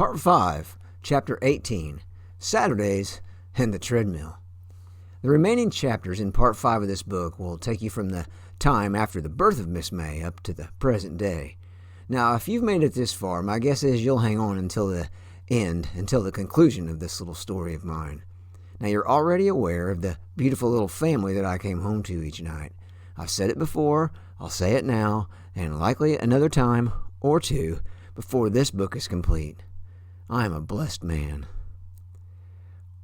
Part 5, Chapter 18, Saturdays and the Treadmill. The remaining chapters in Part 5 of this book will take you from the time after the birth of Miss May up to the present day. Now, if you've made it this far, my guess is you'll hang on until the end, until the conclusion of this little story of mine. Now, you're already aware of the beautiful little family that I came home to each night. I've said it before, I'll say it now, and likely another time or two before this book is complete. I am a blessed man.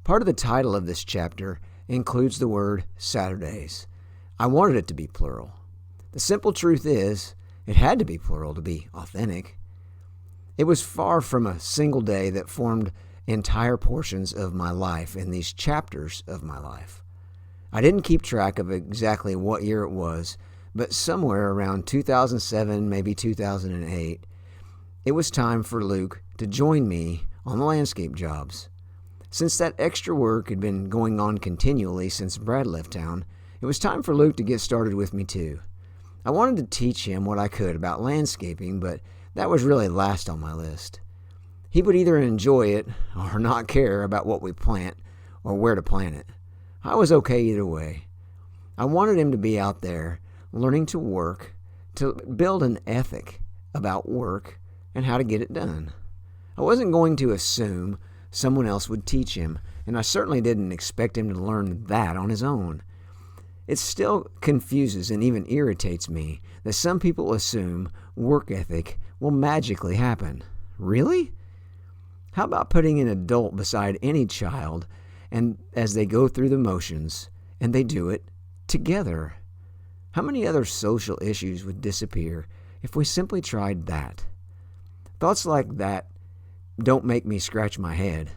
Part of the title of this chapter includes the word Saturdays. I wanted it to be plural. The simple truth is, it had to be plural to be authentic. It was far from a single day that formed entire portions of my life in these chapters of my life. I didn't keep track of exactly what year it was, but somewhere around 2007, maybe 2008, it was time for Luke to join me on the landscape jobs. Since that extra work had been going on continually since Brad left town, it was time for Luke to get started with me too. I wanted to teach him what I could about landscaping, but that was really last on my list. He would either enjoy it or not care about what we plant or where to plant it. I was okay either way. I wanted him to be out there learning to work, to build an ethic about work and how to get it done. I wasn't going to assume someone else would teach him, and I certainly didn't expect him to learn that on his own. It still confuses and even irritates me that some people assume work ethic will magically happen. Really? How about putting an adult beside any child and as they go through the motions, and they do it together? How many other social issues would disappear if we simply tried that? Thoughts like that don't make me scratch my head.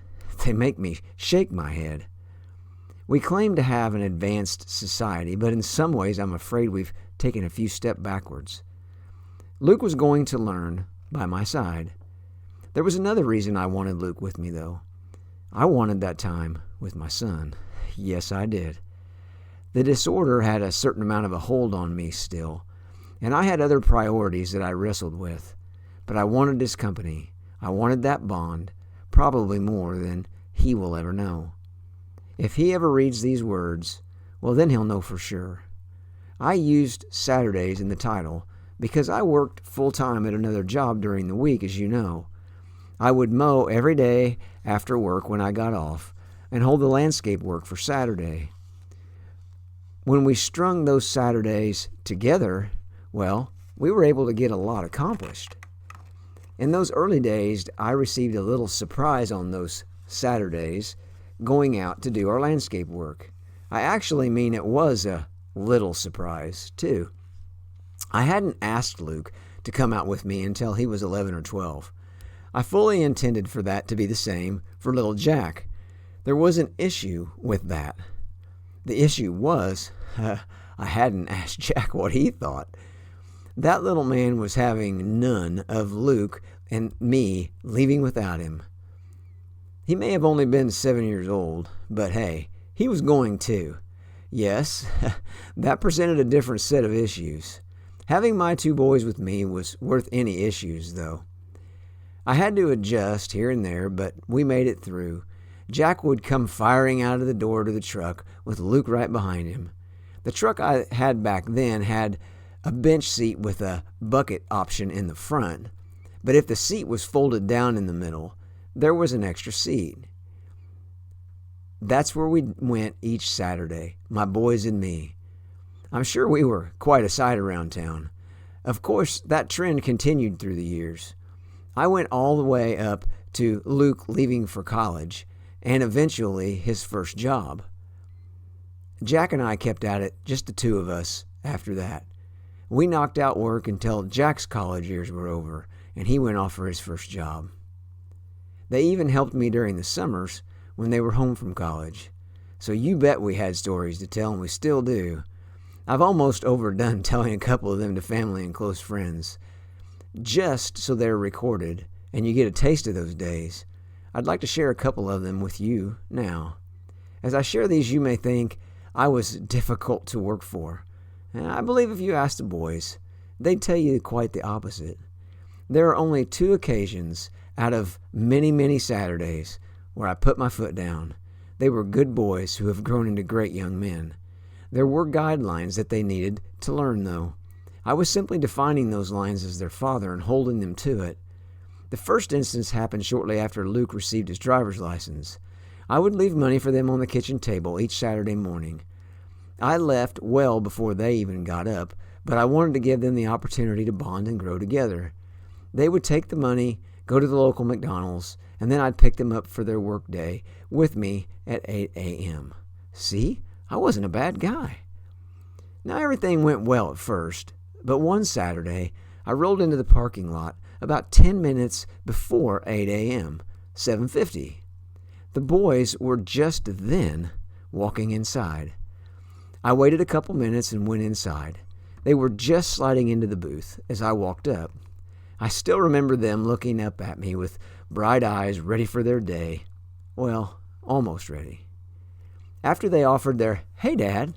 They make me shake my head. We claim to have an advanced society, but in some ways I'm afraid we've taken a few steps backwards. Luke was going to learn by my side. There was another reason I wanted Luke with me, though. I wanted that time with my son. Yes, I did. The disorder had a certain amount of a hold on me still, and I had other priorities that I wrestled with. But I wanted his company. I wanted that bond, probably more than he will ever know. If he ever reads these words, well, then he'll know for sure. I used Saturdays in the title because I worked full-time at another job during the week, as you know. I would mow every day after work when I got off and hold the landscape work for Saturday. When we strung those Saturdays together, well, we were able to get a lot accomplished. In those early days, I received a little surprise on those Saturdays going out to do our landscape work. I actually mean it was a little surprise, too. I hadn't asked Luke to come out with me until he was 11 or 12. I fully intended for that to be the same for little Jack. There was an issue with that. The issue was, I hadn't asked Jack what he thought. That little man was having none of Luke and me leaving without him. He may have only been 7 years old, but hey, he was going too. Yes, that presented a different set of issues. Having my two boys with me was worth any issues, though. I had to adjust here and there, but we made it through. Jack would come firing out of the door to the truck with Luke right behind him. The truck I had back then had a bench seat with a bucket option in the front, but if the seat was folded down in the middle, there was an extra seat. That's where we went each Saturday, my boys and me. I'm sure we were quite a sight around town. Of course, that trend continued through the years. I went all the way up to Luke leaving for college and eventually his first job. Jack and I kept at it, just the two of us, after that. We knocked out work until Jack's college years were over, and he went off for his first job. They even helped me during the summers when they were home from college. So you bet we had stories to tell, and we still do. I've almost overdone telling a couple of them to family and close friends. Just so they're recorded, and you get a taste of those days, I'd like to share a couple of them with you now. As I share these, you may think I was difficult to work for. And I believe if you ask the boys, they'd tell you quite the opposite. There are only 2 occasions out of many, many Saturdays where I put my foot down. They were good boys who have grown into great young men. There were guidelines that they needed to learn, though. I was simply defining those lines as their father and holding them to it. The first instance happened shortly after Luke received his driver's license. I would leave money for them on the kitchen table each Saturday morning. I left well before they even got up, but I wanted to give them the opportunity to bond and grow together. They would take the money, go to the local McDonald's, and then I'd pick them up for their work day with me at 8 a.m. See, I wasn't a bad guy. Now everything went well at first, but one Saturday I rolled into the parking lot about 10 minutes before 8 a.m., 7:50. The boys were just then walking inside. I waited a couple minutes and went inside. They were just sliding into the booth as I walked up. I still remember them looking up at me with bright eyes, ready for their day. Well, almost ready. After they offered their, "Hey, Dad,"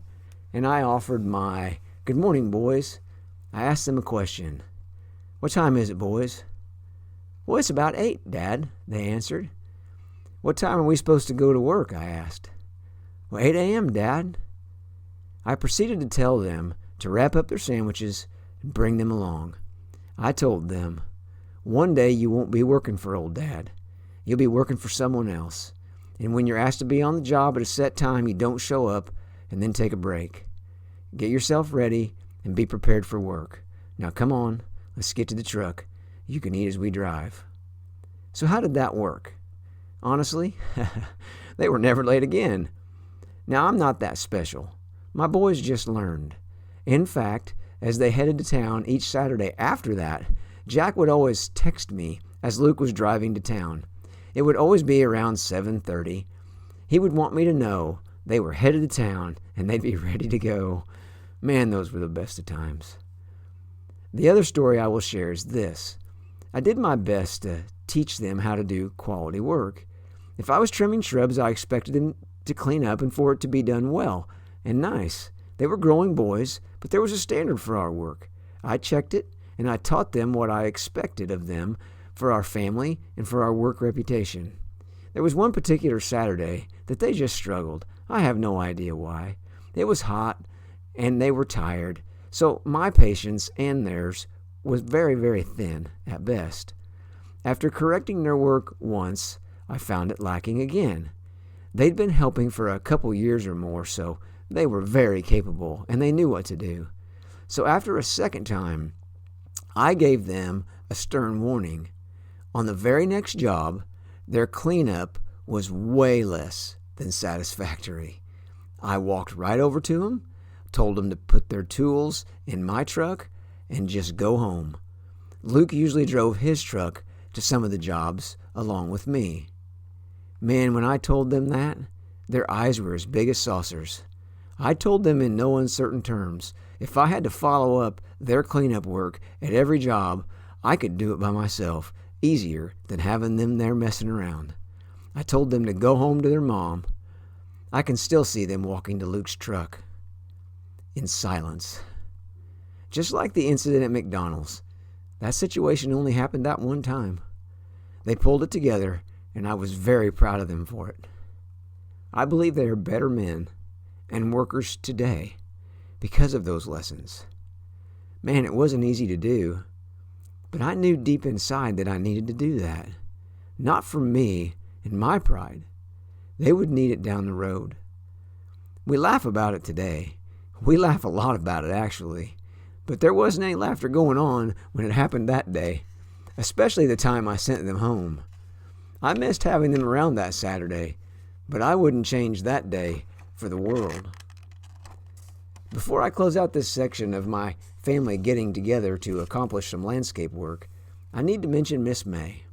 and I offered my, "Good morning, boys," I asked them a question. "What time is it, boys?" "Well, it's about 8, Dad," they answered. "What time are we supposed to go to work?" I asked. "Well, 8 a.m., Dad." I proceeded to tell them to wrap up their sandwiches and bring them along. I told them, "One day you won't be working for old Dad. You'll be working for someone else. And when you're asked to be on the job at a set time, you don't show up and then take a break. Get yourself ready and be prepared for work. Now come on, let's get to the truck. You can eat as we drive." So how did that work? Honestly, they were never late again. Now I'm not that special. My boys just learned. In fact, as they headed to town each Saturday after that, Jack would always text me as Luke was driving to town. It would always be around 7:30. He would want me to know they were headed to town and they'd be ready to go. Man, those were the best of times. The other story I will share is this. I did my best to teach them how to do quality work. If I was trimming shrubs, I expected them to clean up and for it to be done well and nice. They were growing boys, but there was a standard for our work. I checked it, and I taught them what I expected of them for our family and for our work reputation. There was one particular Saturday that they just struggled. I have no idea why. It was hot, and they were tired, so my patience and theirs was very, very thin at best. After correcting their work once, I found it lacking again. They'd been helping for a couple years or more, so they were very capable, and they knew what to do. So after a second time, I gave them a stern warning. On the very next job, their cleanup was way less than satisfactory. I walked right over to them, told them to put their tools in my truck, and just go home. Luke usually drove his truck to some of the jobs along with me. Man, when I told them that, their eyes were as big as saucers. I told them in no uncertain terms, if I had to follow up their cleanup work at every job, I could do it by myself, easier than having them there messing around. I told them to go home to their mom. I can still see them walking to Luke's truck in silence. Just like the incident at McDonald's, that situation only happened that one time. They pulled it together, and I was very proud of them for it. I believe they are better men and workers today because of those lessons. Man, it wasn't easy to do, but I knew deep inside that I needed to do that. Not for me and my pride. They would need it down the road. We laugh about it today. We laugh a lot about it, actually. But there wasn't any laughter going on when it happened that day, especially the time I sent them home. I missed having them around that Saturday, but I wouldn't change that day for the world. Before I close out this section of my family getting together to accomplish some landscape work, I need to mention Miss May.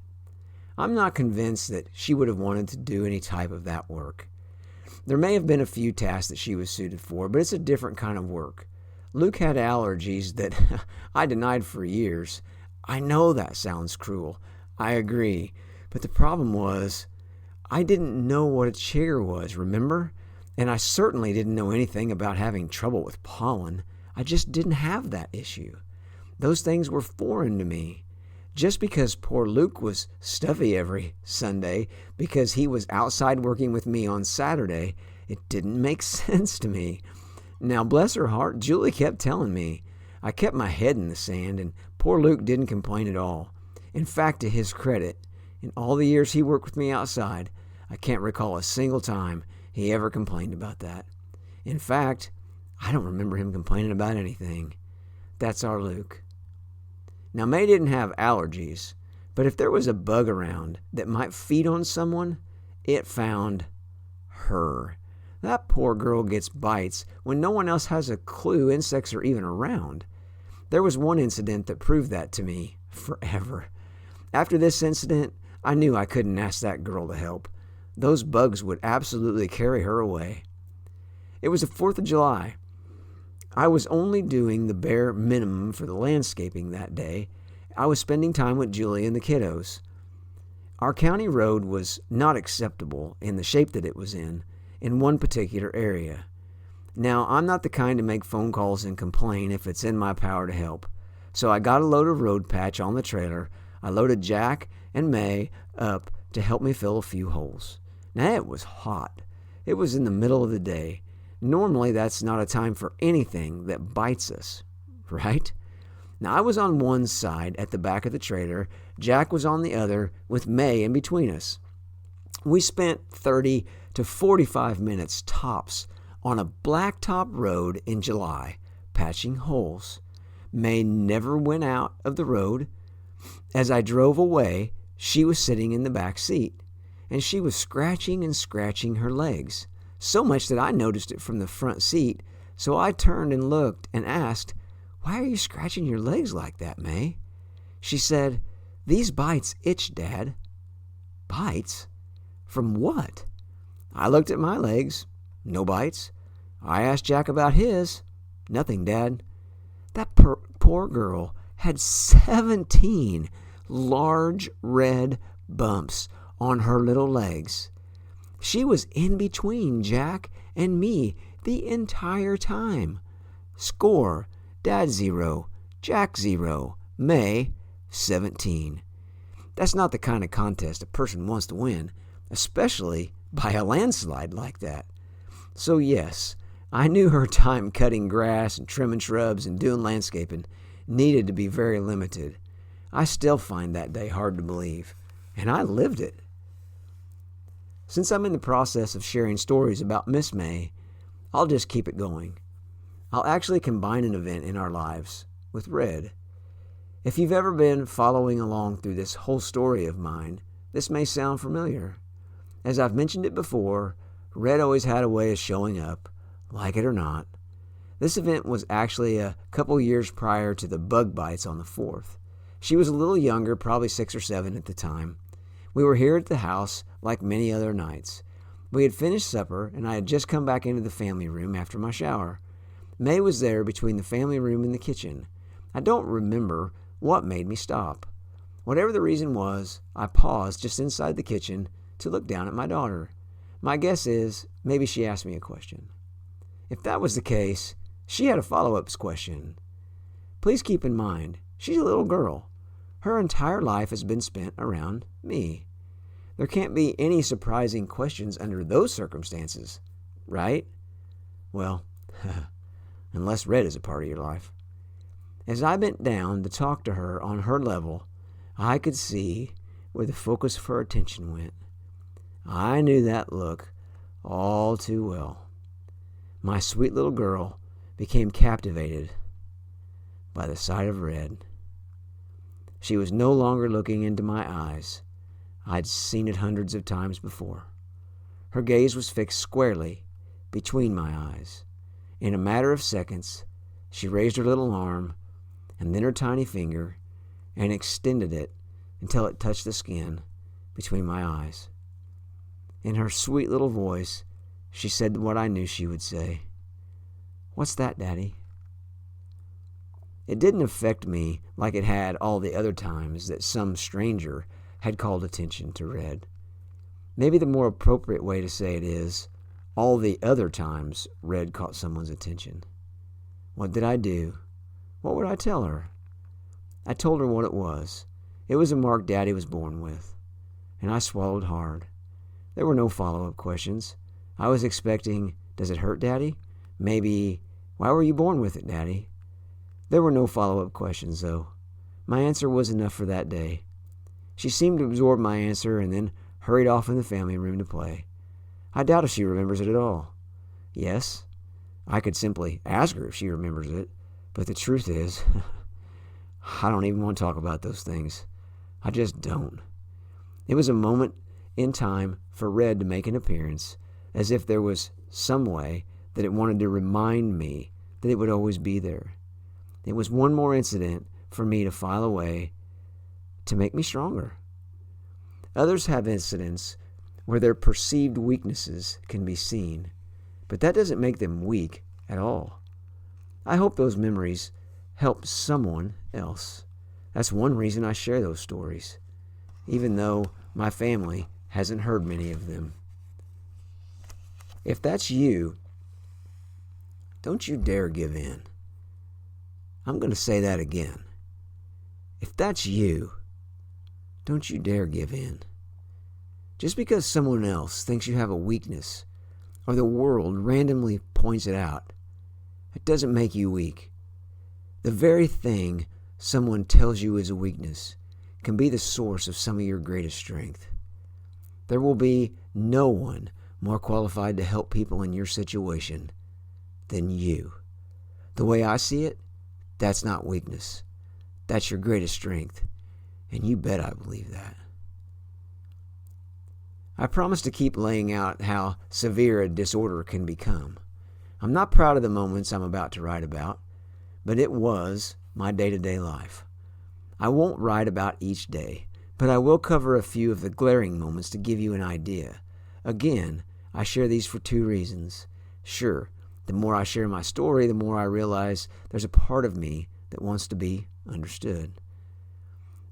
I'm not convinced that she would have wanted to do any type of that work. There may have been a few tasks that she was suited for, but it's a different kind of work. Luke had allergies that I denied for years. I know that sounds cruel. I agree. But the problem was, I didn't know what a chigger was, remember? And I certainly didn't know anything about having trouble with pollen. I just didn't have that issue. Those things were foreign to me. Just because poor Luke was stuffy every Sunday because he was outside working with me on Saturday, it didn't make sense to me. Now, bless her heart, Julie kept telling me. I kept my head in the sand, and poor Luke didn't complain at all. In fact, to his credit, in all the years he worked with me outside, I can't recall a single time he ever complained about that. In fact, I don't remember him complaining about anything. That's our Luke. Now, May didn't have allergies, but if there was a bug around that might feed on someone, it found her. That poor girl gets bites when no one else has a clue insects are even around. There was one incident that proved that to me forever. After this incident, I knew I couldn't ask that girl to help. Those bugs would absolutely carry her away. It was the 4th of July. I was only doing the bare minimum for the landscaping that day. I was spending time with Julie and the kiddos. Our county road was not acceptable in the shape that it was in one particular area. Now, I'm not the kind to make phone calls and complain if it's in my power to help. So I got a load of road patch on the trailer. I loaded Jack and May up to help me fill a few holes. Now, it was hot. It was in the middle of the day. Normally, that's not a time for anything that bites us, right? Now, I was on one side at the back of the trailer. Jack was on the other with May in between us. We spent 30 to 45 minutes tops on a blacktop road in July, patching holes. May never went out of the road. As I drove away, she was sitting in the back seat, and she was scratching and scratching her legs, so much that I noticed it from the front seat. So I turned and looked and asked, "Why are you scratching your legs like that, May?" She said, "These bites itch, Dad." Bites? From what? I looked at my legs. No bites. I asked Jack about his. Nothing, Dad. That poor girl had 17 large red bumps on her little legs. She was in between Jack and me the entire time. Score: Dad 0, Jack 0, May 17. That's not the kind of contest a person wants to win, especially by a landslide like that. So yes, I knew her time cutting grass and trimming shrubs and doing landscaping needed to be very limited. I still find that day hard to believe, and I lived it. Since I'm in the process of sharing stories about Miss May, I'll just keep it going. I'll actually combine an event in our lives with Red. If you've ever been following along through this whole story of mine, this may sound familiar. As I've mentioned it before, Red always had a way of showing up, like it or not. This event was actually a couple years prior to the bug bites on the 4th. She was a little younger, probably 6 or 7 at the time. We were here at the house like many other nights. We had finished supper, and I had just come back into the family room after my shower. May was there between the family room and the kitchen. I don't remember what made me stop. Whatever the reason was, I paused just inside the kitchen to look down at my daughter. My guess is maybe she asked me a question. If that was the case, she had a follow-up question. Please keep in mind, she's a little girl. Her entire life has been spent around me. There can't be any surprising questions under those circumstances, right? Well, unless Red is a part of your life. As I bent down to talk to her on her level, I could see where the focus of her attention went. I knew that look all too well. My sweet little girl became captivated by the sight of Red. She was no longer looking into my eyes. I'd seen it hundreds of times before. Her gaze was fixed squarely between my eyes. In a matter of seconds, she raised her little arm and then her tiny finger and extended it until it touched the skin between my eyes. In her sweet little voice, she said what I knew she would say. "What's that, Daddy?" It didn't affect me like it had all the other times that some stranger had called attention to Red. Maybe the more appropriate way to say it is, all the other times Red caught someone's attention. What did I do? What would I tell her? I told her what it was. It was a mark Daddy was born with, and I swallowed hard. There were no follow-up questions. I was expecting, does it hurt, Daddy? Maybe, why were you born with it, Daddy? There were no follow-up questions, though. My answer was enough for that day. She seemed to absorb my answer and then hurried off in the family room to play. I doubt if she remembers it at all. Yes, I could simply ask her if she remembers it, but the truth is, I don't even want to talk about those things. I just don't. It was a moment in time for Red to make an appearance, as if there was some way that it wanted to remind me that it would always be there. It was one more incident for me to file away to make me stronger. Others have incidents where their perceived weaknesses can be seen, but that doesn't make them weak at all. I hope those memories help someone else. That's one reason I share those stories, even though my family hasn't heard many of them. If that's you, don't you dare give in. I'm going to say that again. If that's you, don't you dare give in. Just because someone else thinks you have a weakness, or the world randomly points it out, it doesn't make you weak. The very thing someone tells you is a weakness can be the source of some of your greatest strength. There will be no one more qualified to help people in your situation than you. The way I see it, that's not weakness. That's your greatest strength, and you bet I believe that. I promise to keep laying out how severe a disorder can become. I'm not proud of the moments I'm about to write about, but it was my day-to-day life. I won't write about each day, but I will cover a few of the glaring moments to give you an idea. Again, I share these for two reasons. Sure, the more I share my story, the more I realize there's a part of me that wants to be understood.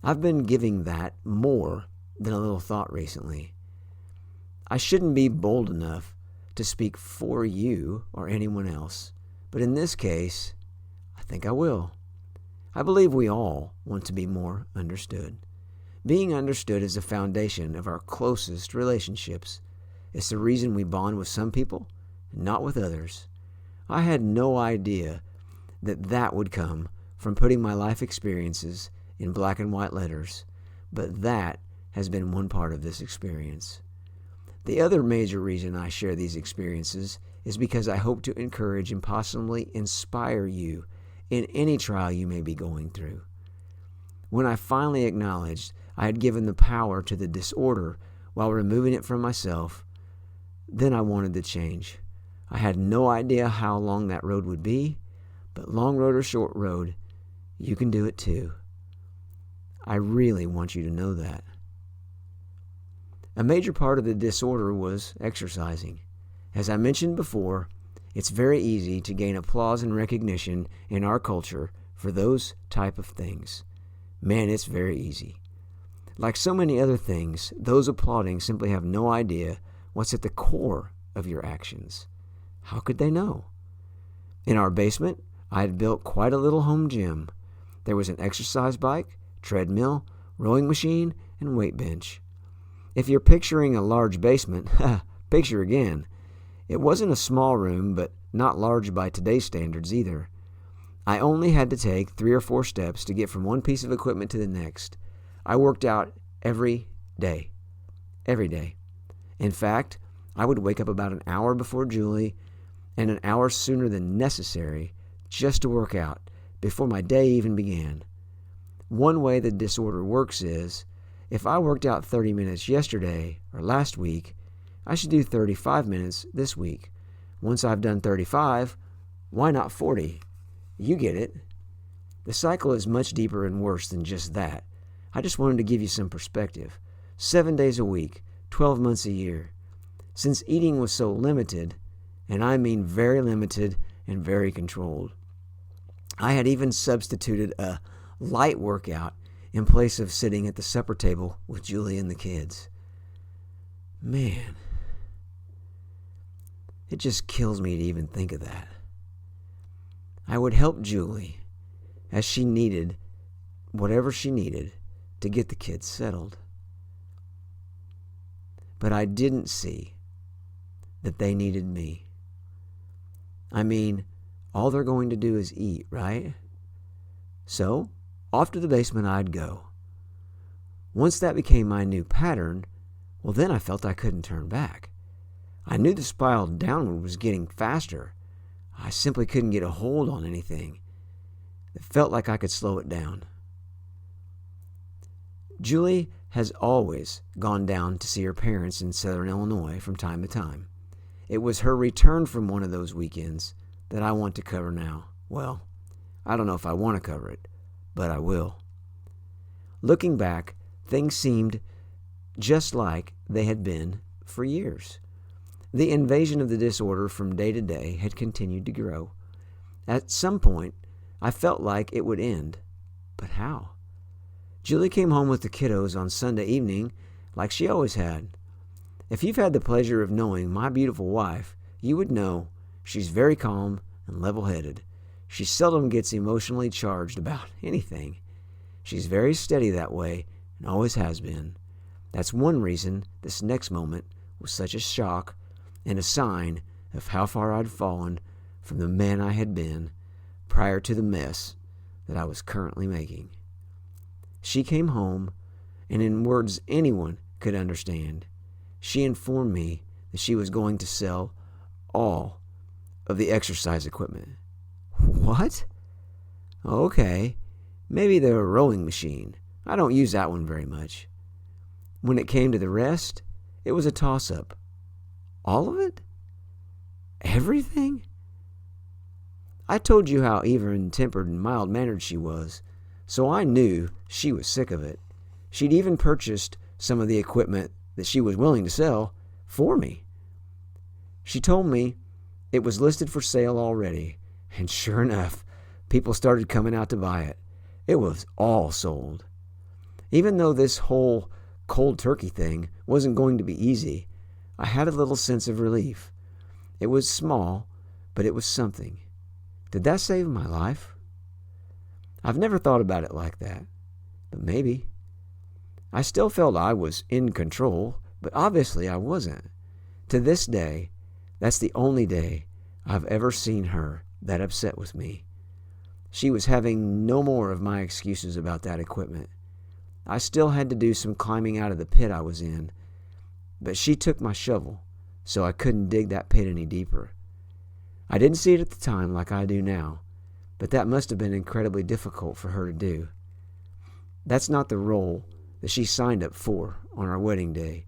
I've been giving that more than a little thought recently. I shouldn't be bold enough to speak for you or anyone else, but in this case, I think I will. I believe we all want to be more understood. Being understood is the foundation of our closest relationships. It's the reason we bond with some people and not with others. I had no idea that would come from putting my life experiences in black and white letters, but that has been one part of this experience. The other major reason I share these experiences is because I hope to encourage and possibly inspire you in any trial you may be going through. When I finally acknowledged I had given the power to the disorder while removing it from myself, then I wanted to change. I had no idea how long that road would be, but long road or short road, you can do it too. I really want you to know that. A major part of the disorder was exercising. As I mentioned before, it's very easy to gain applause and recognition in our culture for those type of things. Man, it's very easy. Like so many other things, those applauding simply have no idea what's at the core of your actions. How could they know? In our basement, I had built quite a little home gym. There was an exercise bike, treadmill, rowing machine, and weight bench. If you're picturing a large basement, picture again. It wasn't a small room, but not large by today's standards either. I only had to take 3 or 4 steps to get from one piece of equipment to the next. I worked out every day. Every day. In fact, I would wake up about an hour before Julie and an hour sooner than necessary just to work out before my day even began. One way the disorder works is, if I worked out 30 minutes yesterday or last week, I should do 35 minutes this week. Once I've done 35, why not 40? You get it. The cycle is much deeper and worse than just that. I just wanted to give you some perspective. 7 days a week, 12 months a year. Since eating was so limited, and I mean very limited and very controlled, I had even substituted a light workout in place of sitting at the supper table with Julie and the kids. Man, it just kills me to even think of that. I would help Julie as she needed, whatever she needed, to get the kids settled. But I didn't see that they needed me. I mean, all they're going to do is eat, right? So, off to the basement I'd go. Once that became my new pattern, well, then I felt I couldn't turn back. I knew the spiral downward was getting faster. I simply couldn't get a hold on anything. It felt like I could slow it down. Julie has always gone down to see her parents in Southern Illinois from time to time. It was her return from one of those weekends that I want to cover now. Well, I don't know if I want to cover it, but I will. Looking back, things seemed just like they had been for years. The invasion of the disorder from day to day had continued to grow. At some point, I felt like it would end. But how? Julie came home with the kiddos on Sunday evening like she always had. If you've had the pleasure of knowing my beautiful wife, you would know she's very calm and level-headed. She seldom gets emotionally charged about anything. She's very steady that way and always has been. That's one reason this next moment was such a shock and a sign of how far I'd fallen from the man I had been prior to the mess that I was currently making. She came home, and in words anyone could understand, she informed me that she was going to sell all of the exercise equipment. What? Okay, maybe the rowing machine. I don't use that one very much. When it came to the rest, it was a toss-up. All of it? Everything? I told you how even-tempered and mild-mannered she was, so I knew she was sick of it. She'd even purchased some of the equipment that she was willing to sell for me. She told me it was listed for sale already, and sure enough, people started coming out to buy it. It was all sold. Even though this whole cold turkey thing wasn't going to be easy, I had a little sense of relief. It was small, but it was something. Did that save my life? I've never thought about it like that, but maybe. I still felt I was in control, but obviously I wasn't. To this day, that's the only day I've ever seen her that upset with me. She was having no more of my excuses about that equipment. I still had to do some climbing out of the pit I was in, but she took my shovel, so I couldn't dig that pit any deeper. I didn't see it at the time like I do now, but that must have been incredibly difficult for her to do. That's not the role that she signed up for on our wedding day.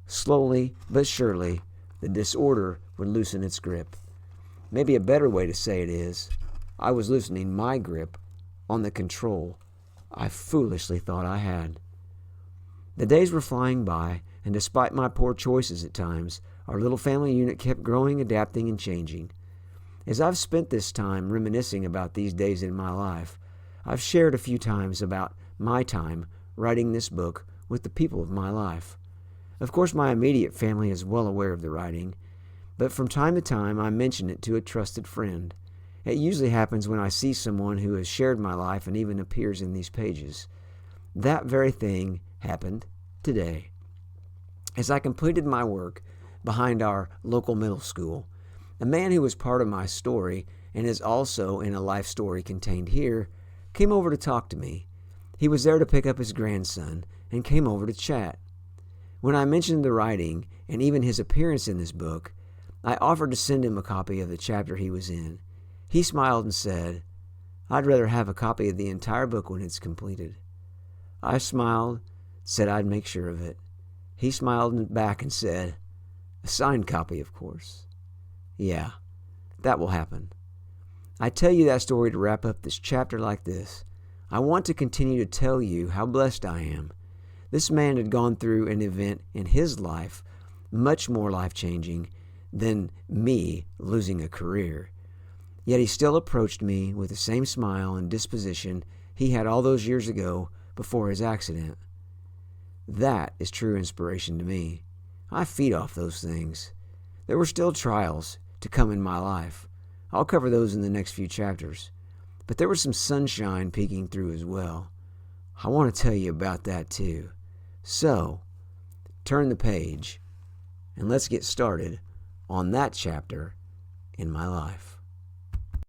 Slowly but surely, the disorder would loosen its grip. Maybe a better way to say it is, I was loosening my grip on the control I foolishly thought I had. The days were flying by, and despite my poor choices at times, our little family unit kept growing, adapting, and changing. As I've spent this time reminiscing about these days in my life, I've shared a few times about my time writing this book with the people of my life. Of course, my immediate family is well aware of the writing, but from time to time I mention it to a trusted friend. It usually happens when I see someone who has shared my life and even appears in these pages. That very thing happened today. As I completed my work behind our local middle school, a man who was part of my story and is also in a life story contained here came over to talk to me. He was there to pick up his grandson and came over to chat. When I mentioned the writing and even his appearance in this book, I offered to send him a copy of the chapter he was in. He smiled and said, "I'd rather have a copy of the entire book when it's completed." I smiled, said I'd make sure of it. He smiled back and said, "A signed copy, of course." Yeah, that will happen. I tell you that story to wrap up this chapter like this. I want to continue to tell you how blessed I am. This man had gone through an event in his life much more life-changing than me losing a career. Yet he still approached me with the same smile and disposition he had all those years ago before his accident. That is true inspiration to me. I feed off those things. There were still trials to come in my life. I'll cover those in the next few chapters. But there was some sunshine peeking through as well. I want to tell you about that too. So, turn the page and let's get started on that chapter in my life.